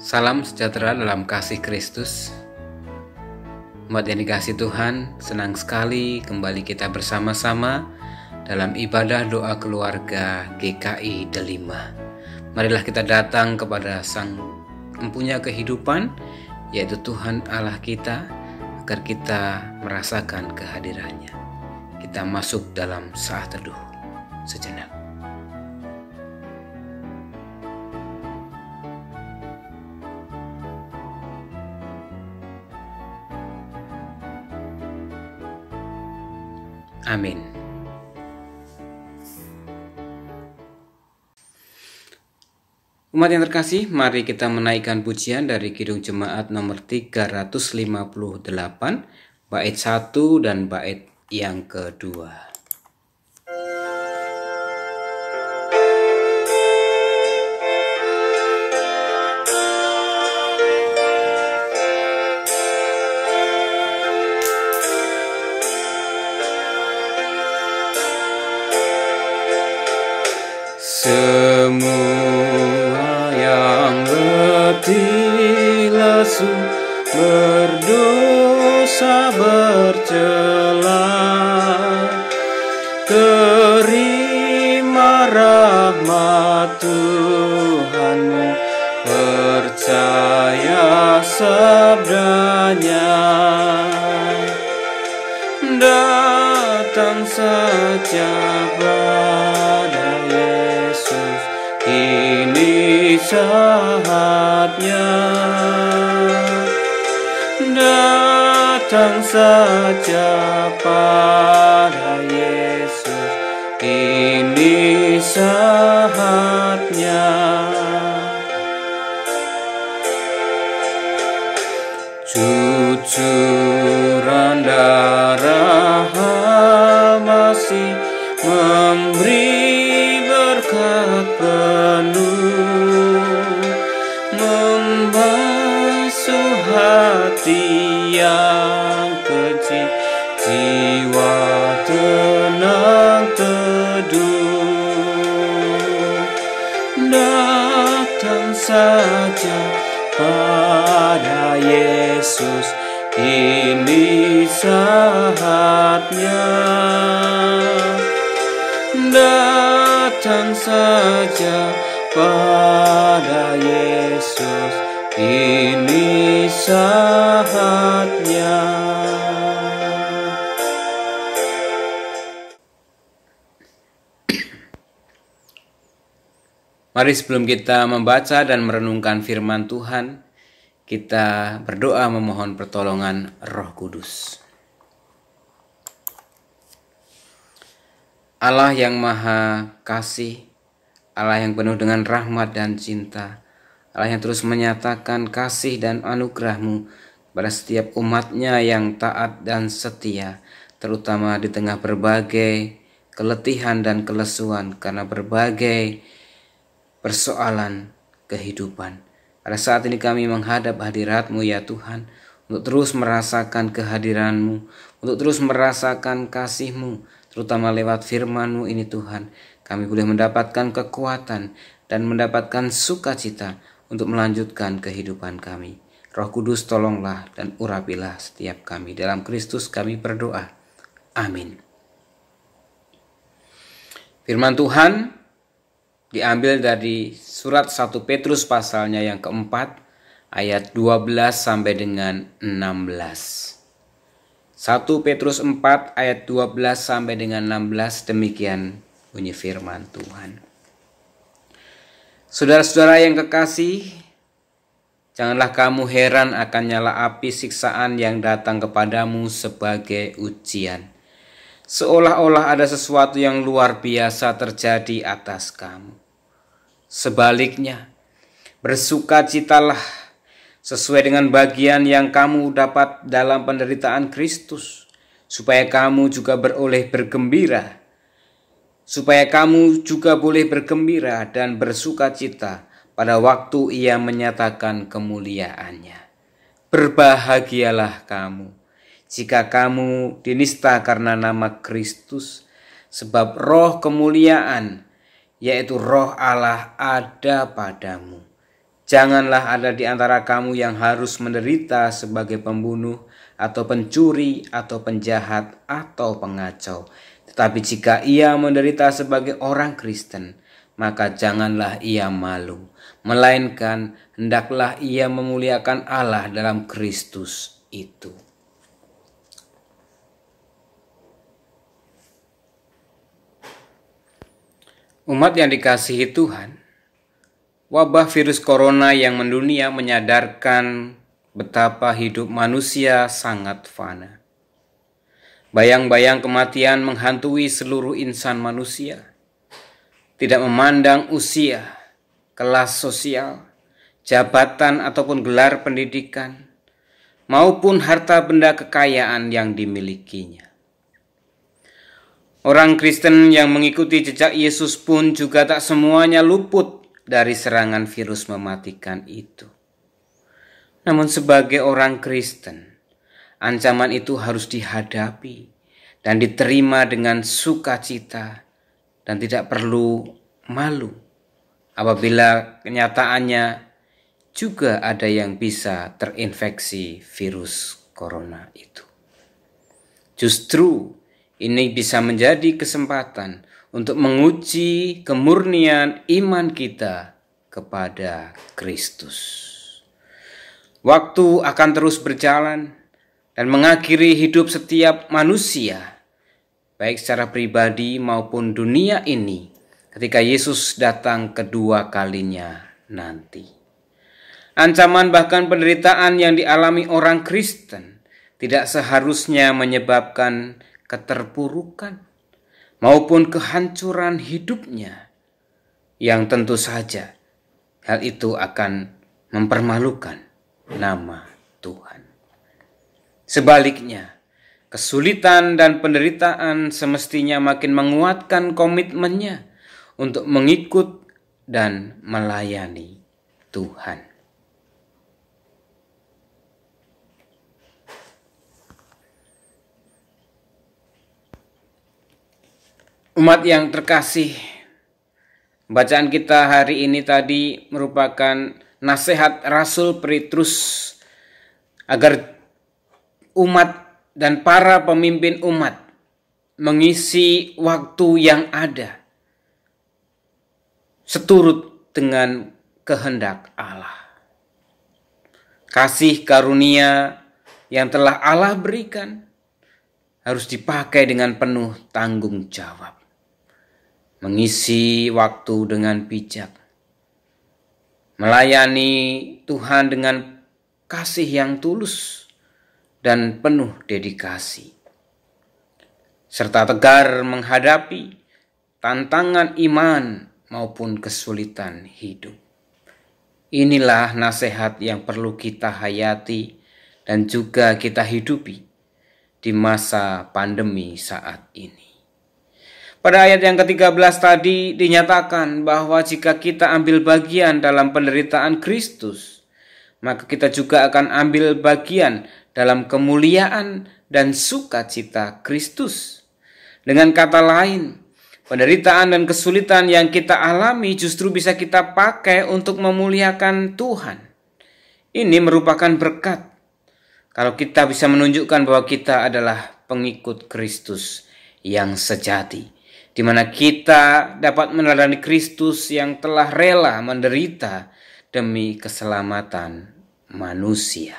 Salam sejahtera dalam kasih Kristus. Umat yang dikasihi Tuhan, senang sekali kembali kita bersama-sama dalam ibadah doa keluarga GKI Delima. Marilah kita datang kepada Sang Empunya kehidupan, yaitu Tuhan Allah kita, agar kita merasakan kehadirannya. Kita masuk dalam saat teduh sejenak. Amin. Umat yang terkasih, mari kita menaikkan pujian dari Kidung Jemaat nomor 358, bait 1 dan bait yang kedua. Semua yang letih lesu, berdosa bercela, terima rahmat Tuhanmu, percaya sabdanya, datang saja pada Yesus, ini saatnya. Datang saja pada Yesus, ini saatnya. Cucuran darah masih memberi berkat penuh, membasuh hati yang kecil, jiwa tenang teduh. Datang saja pada Yesus, ini saatnya. Datang saja pada Yesus, ini saatnya. Mari sebelum kita membaca dan merenungkan firman Tuhan, kita berdoa memohon pertolongan Roh Kudus. Allah yang Maha Kasih, Allah yang penuh dengan rahmat dan cinta, Allah yang terus menyatakan kasih dan anugerah-Mu pada setiap umat-Nya yang taat dan setia, terutama di tengah berbagai keletihan dan kelesuan karena berbagai persoalan kehidupan. Pada saat ini kami menghadap hadirat-Mu ya Tuhan, untuk terus merasakan kehadiran-Mu, untuk terus merasakan kasih-Mu, terutama lewat firman-Mu ini Tuhan. Kami boleh mendapatkan kekuatan dan mendapatkan sukacita untuk melanjutkan kehidupan kami. Roh Kudus tolonglah dan urapilah setiap kami. Dalam Kristus kami berdoa. Amin. Firman Tuhan diambil dari surat 1 Petrus pasalnya yang keempat, ayat 12 sampai dengan 16. 1 Petrus 4 ayat 12 sampai dengan 16, demikian bunyi firman Tuhan. Saudara-saudara yang kekasih, janganlah kamu heran akan nyala api siksaan yang datang kepadamu sebagai ujian, seolah-olah ada sesuatu yang luar biasa terjadi atas kamu. Sebaliknya, bersukacitalah sesuai dengan bagian yang kamu dapat dalam penderitaan Kristus, supaya kamu juga boleh bergembira, dan bersukacita pada waktu Ia menyatakan kemuliaannya. Berbahagialah kamu jika kamu dinista karena nama Kristus, sebab roh kemuliaan, yaitu Roh Allah ada padamu. Janganlah ada di antara kamu yang harus menderita sebagai pembunuh atau pencuri atau penjahat atau pengacau. Tetapi jika ia menderita sebagai orang Kristen, maka janganlah ia malu, melainkan hendaklah ia memuliakan Allah dalam Kristus itu. Umat yang dikasihi Tuhan, wabah virus corona yang mendunia menyadarkan betapa hidup manusia sangat fana. Bayang-bayang kematian menghantui seluruh insan manusia, tidak memandang usia, kelas sosial, jabatan ataupun gelar pendidikan, maupun harta benda kekayaan yang dimilikinya. Orang Kristen yang mengikuti jejak Yesus pun juga tak semuanya luput dari serangan virus mematikan itu. Namun sebagai orang Kristen, ancaman itu harus dihadapi dan diterima dengan sukacita dan tidak perlu malu apabila kenyataannya juga ada yang bisa terinfeksi virus corona itu. Justru ini bisa menjadi kesempatan untuk menguji kemurnian iman kita kepada Kristus. Waktu akan terus berjalan dan mengakhiri hidup setiap manusia, baik secara pribadi maupun dunia ini, ketika Yesus datang kedua kalinya nanti. Ancaman bahkan penderitaan yang dialami orang Kristen tidak seharusnya menyebabkan keterpurukan maupun kehancuran hidupnya, yang tentu saja hal itu akan mempermalukan nama Tuhan. Sebaliknya, kesulitan dan penderitaan semestinya makin menguatkan komitmennya untuk mengikut dan melayani Tuhan. Umat yang terkasih, bacaan kita hari ini tadi merupakan nasihat Rasul Petrus agar umat dan para pemimpin umat mengisi waktu yang ada seturut dengan kehendak Allah. Kasih karunia yang telah Allah berikan harus dipakai dengan penuh tanggung jawab. Mengisi waktu dengan bijak, melayani Tuhan dengan kasih yang tulus dan penuh dedikasi, serta tegar menghadapi tantangan iman maupun kesulitan hidup. Inilah nasihat yang perlu kita hayati dan juga kita hidupi di masa pandemi saat ini. Pada ayat yang ke-13 tadi dinyatakan bahwa jika kita ambil bagian dalam penderitaan Kristus, maka kita juga akan ambil bagian dalam kemuliaan dan sukacita Kristus. Dengan kata lain, penderitaan dan kesulitan yang kita alami justru bisa kita pakai untuk memuliakan Tuhan. Ini merupakan berkat kalau kita bisa menunjukkan bahwa kita adalah pengikut Kristus yang sejati, di mana kita dapat meneladani Kristus yang telah rela menderita demi keselamatan manusia.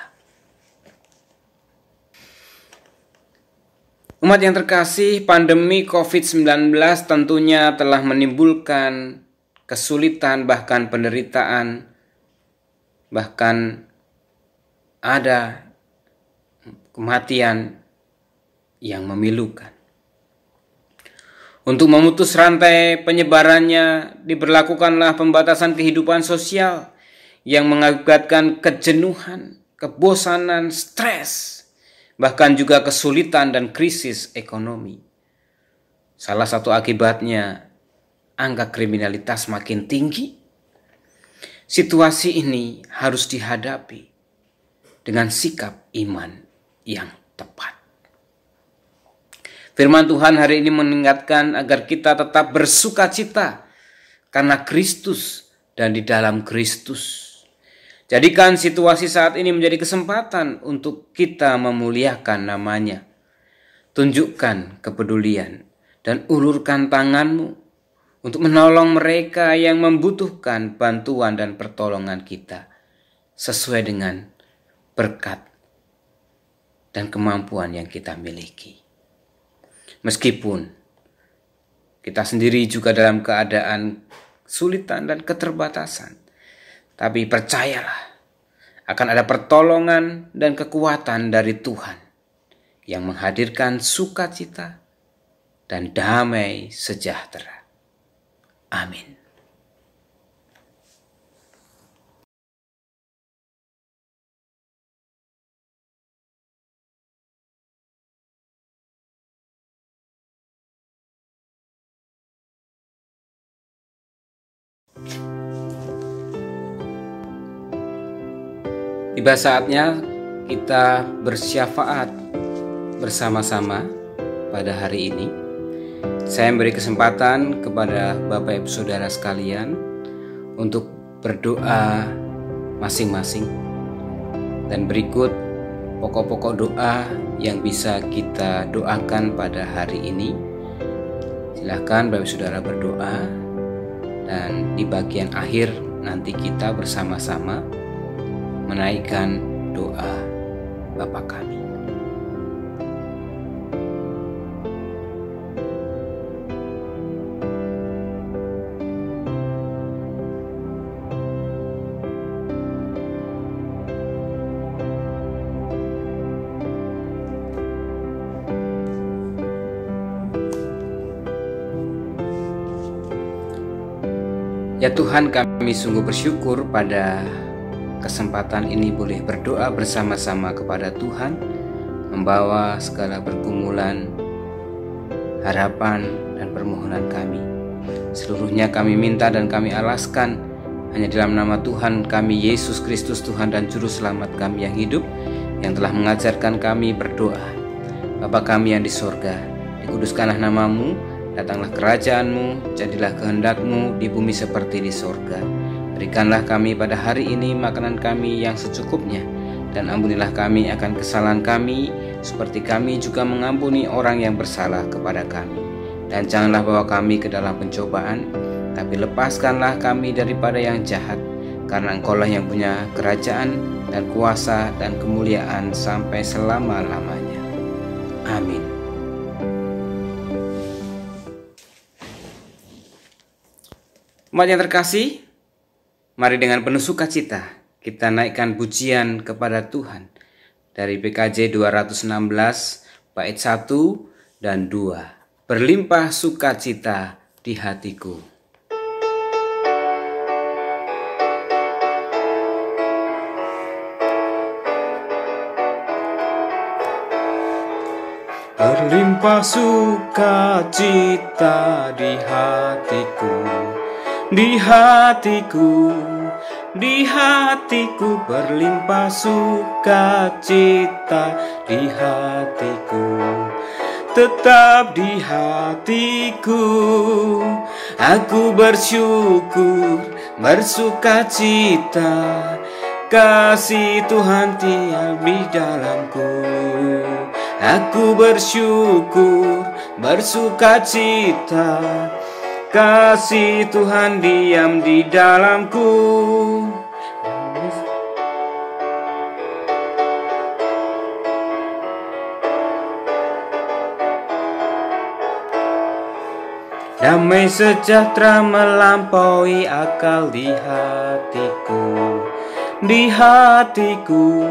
Umat yang terkasih, pandemi COVID-19 tentunya telah menimbulkan kesulitan bahkan penderitaan, bahkan ada kematian yang memilukan. Untuk memutus rantai penyebarannya, diberlakukanlah pembatasan kehidupan sosial yang mengakibatkan kejenuhan, kebosanan, stres, bahkan juga kesulitan dan krisis ekonomi. Salah satu akibatnya, angka kriminalitas makin tinggi. Situasi ini harus dihadapi dengan sikap iman yang tepat. Firman Tuhan hari ini mengingatkan agar kita tetap bersuka cita karena Kristus dan di dalam Kristus. Jadikan situasi saat ini menjadi kesempatan untuk kita memuliakan nama-Nya. Tunjukkan kepedulian dan ulurkan tangan-Mu untuk menolong mereka yang membutuhkan bantuan dan pertolongan kita sesuai dengan berkat dan kemampuan yang kita miliki. Meskipun kita sendiri juga dalam keadaan kesulitan dan keterbatasan, tapi percayalah akan ada pertolongan dan kekuatan dari Tuhan yang menghadirkan sukacita dan damai sejahtera. Amin. Tiba saatnya kita bersyafaat bersama-sama pada hari ini. Saya memberi kesempatan kepada Bapak Ibu Saudara sekalian untuk berdoa masing-masing. Dan berikut pokok-pokok doa yang bisa kita doakan pada hari ini. Silakan Bapak Ibu Saudara berdoa, dan di bagian akhir nanti kita bersama-sama menaikkan doa Bapa kami. Ya Tuhan, kami sungguh bersyukur pada kesempatan ini boleh berdoa bersama-sama kepada Tuhan, membawa segala pergumulan, harapan, dan permohonan kami. Seluruhnya kami minta dan kami alaskan hanya dalam nama Tuhan kami, Yesus Kristus, Tuhan dan Juru Selamat kami yang hidup, yang telah mengajarkan kami berdoa. Bapa kami yang di sorga, dikuduskanlah namamu, datanglah kerajaanmu, jadilah kehendak-Mu di bumi seperti di sorga. Berikanlah kami pada hari ini makanan kami yang secukupnya, dan ampunilah kami akan kesalahan kami, seperti kami juga mengampuni orang yang bersalah kepada kami. Dan janganlah bawa kami ke dalam pencobaan, tapi lepaskanlah kami daripada yang jahat, karena Engkaulah yang punya kerajaan dan kuasa dan kemuliaan sampai selama-lamanya. Amin. Umat yang terkasih, mari dengan penuh sukacita kita naikkan pujian kepada Tuhan dari PKJ 216 bait 1 dan 2. Berlimpah sukacita di hatiku. Berlimpah sukacita di hatiku, di hatiku, di hatiku, berlimpah sukacita di hatiku. Tetap di hatiku, aku bersyukur, bersukacita, kasih Tuhan diam di dalamku. Aku bersyukur, bersukacita, kasih Tuhan diam di dalamku. Damai sejahtera melampaui akal di hatiku, di hatiku,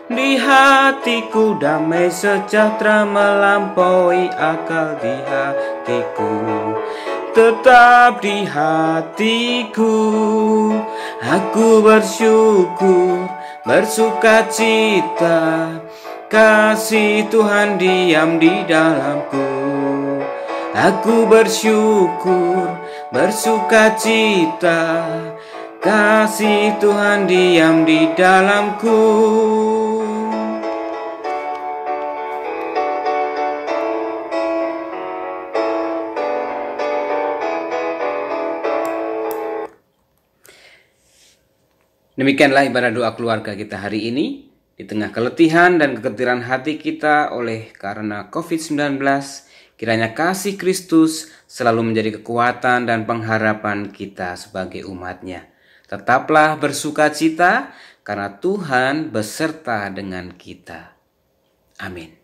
di hatiku. Damai sejahtera melampaui akal di hatiku. Tetap di hatiku, aku bersyukur, bersukacita, kasih Tuhan diam di dalamku. Aku bersyukur, bersukacita, kasih Tuhan diam di dalamku. Demikianlah ibadah doa keluarga kita hari ini. Di tengah keletihan dan kegetiran hati kita oleh karena COVID-19, kiranya kasih Kristus selalu menjadi kekuatan dan pengharapan kita sebagai umat-Nya. Tetaplah bersuka cita karena Tuhan beserta dengan kita. Amin.